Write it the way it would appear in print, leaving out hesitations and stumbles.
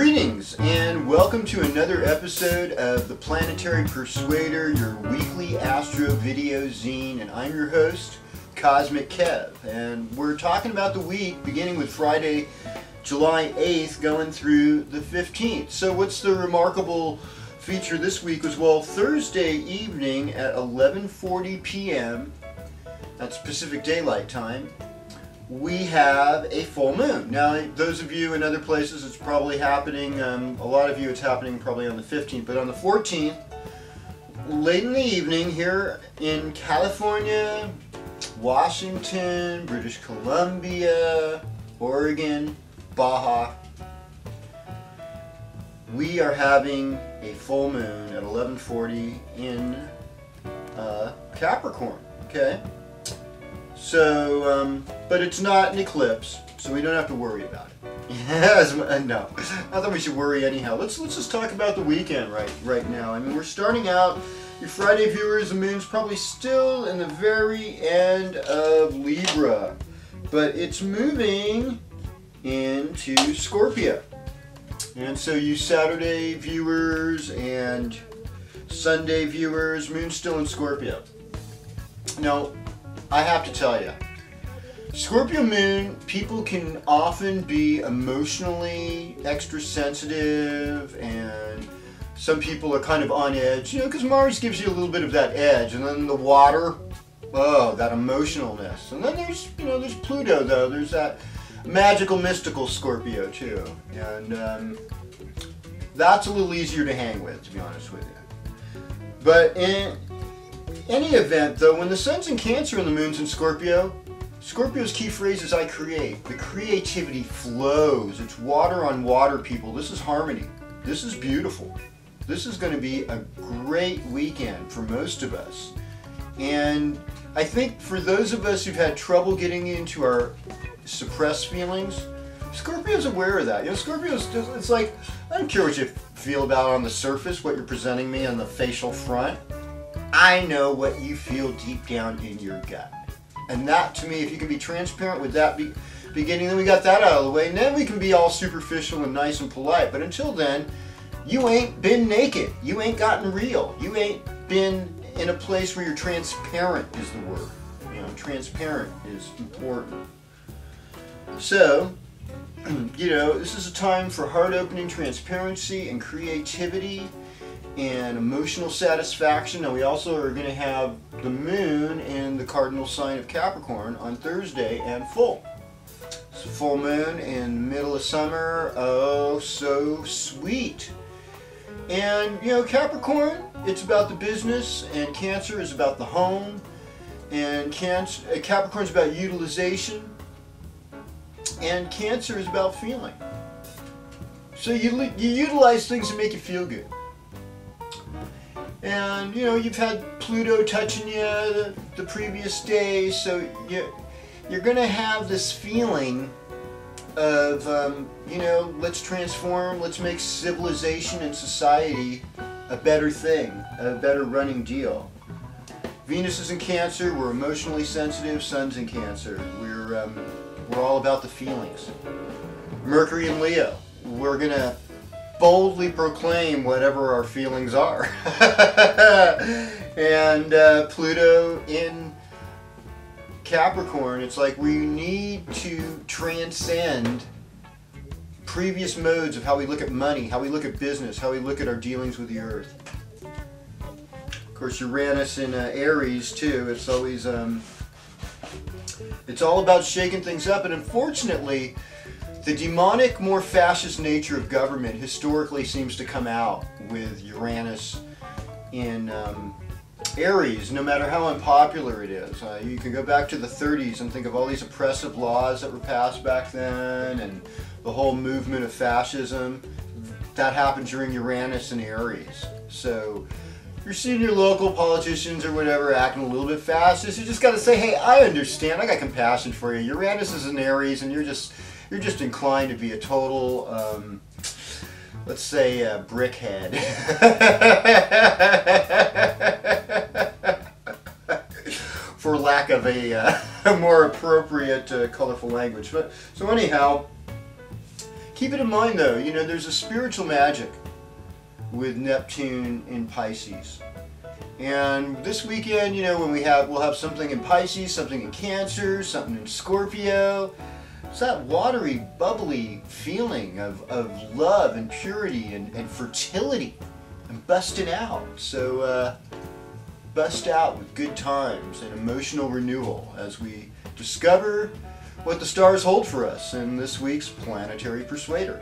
Greetings and welcome to another episode of the Planetary Persuader, your weekly astro video zine, and I'm your host, Kozmic Kev, and we're talking about the week beginning with Friday, July 8th, going through the 15th. So what's the remarkable feature this week was, well, Thursday evening at 11:40 p.m., that's Pacific Daylight Time, we have a full moon. Now, those of you in other places, it's probably happening, a lot of you it's happening probably on the 15th, but on the 14th, late in the evening here in California, Washington, British Columbia, Oregon, Baja, we are having a full moon at 11:40 in Capricorn, okay? So, but it's not an eclipse, so we don't have to worry about it. Yes, no, not that we should worry anyhow. Let's just talk about the weekend right now. I mean, we're starting out. Your Friday viewers, the moon's probably still in the very end of Libra, but it's moving into Scorpio. And so you Saturday viewers and Sunday viewers, moon's still in Scorpio. Now, I have to tell you, Scorpio moon, people can often be emotionally extra sensitive, and some people are kind of on edge, you know, because Mars gives you a little bit of that edge, and then the water, oh, that emotionalness. And then there's, you know, there's Pluto, though. There's that magical, mystical Scorpio, too. And that's a little easier to hang with, to be honest with you. But in any event, though, when the sun's in Cancer and the moon's in Scorpio, Scorpio's key phrase is I create. The creativity flows. It's water on water, people. This is harmony. This is beautiful. This is going to be a great weekend for most of us. And I think for those of us who've had trouble getting into our suppressed feelings, Scorpio's aware of that. You know, Scorpio's just, it's like, I don't care what you feel about on the surface, what you're presenting me on the facial front. I know what you feel deep down in your gut. And that, to me, if you can be transparent with that beginning, then we got that out of the way, and then we can be all superficial and nice and polite. But until then, you ain't been naked. You ain't gotten real. You ain't been in a place where you're transparent is the word. You know, transparent is important. So, you know, this is a time for heart-opening transparency and creativity and emotional satisfaction. Now we also are going to have the moon in the cardinal sign of Capricorn on Thursday and full. It's a full moon in the middle of summer. Oh, so sweet. And, you know, Capricorn, it's about the business, and Cancer is about the home, and Capricorn's about utilization, and Cancer is about feeling. So you utilize things that make you feel good. And, you know, you've had Pluto touching you the previous day, so you're going to have this feeling of, you know, let's transform, let's make civilization and society a better thing, a better running deal. Venus is in Cancer, we're emotionally sensitive, Sun's in Cancer, we're all about the feelings. Mercury in Leo, we're going to boldly proclaim whatever our feelings are. And Pluto in Capricorn, it's like we need to transcend previous modes of how we look at money, how we look at business, how we look at our dealings with the earth. Of course, Uranus in Aries too, it's always, it's all about shaking things up, and unfortunately, the demonic, more fascist nature of government historically seems to come out with Uranus in Aries, no matter how unpopular it is. You can go back to the 30s and think of all these oppressive laws that were passed back then, and the whole movement of fascism. That happened during Uranus and Aries. So you're seeing your local politicians or whatever acting a little bit fascist. You just got to say, hey, I understand. I got compassion for you. Uranus is in Aries, and you're just inclined to be a total, let's say, brickhead. For lack of a more appropriate, colorful language. But so anyhow, Keep it in mind though, you know, there's a spiritual magic with Neptune in Pisces. And this weekend, you know, when we'll have something in Pisces, something in Cancer, something in Scorpio. It's that watery, bubbly feeling of love and purity and fertility and busting out. So bust out with good times and emotional renewal as we discover what the stars hold for us in this week's Planetary Persuader.